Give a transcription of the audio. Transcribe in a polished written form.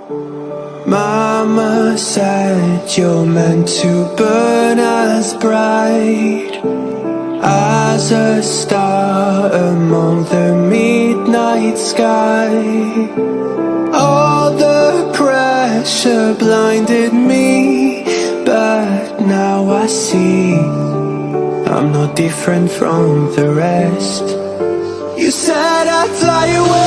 Mama said you're meant to burn as bright as a star among the midnight sky. All the pressure blinded me, but now I see I'm not different from the rest. You said I'd fly away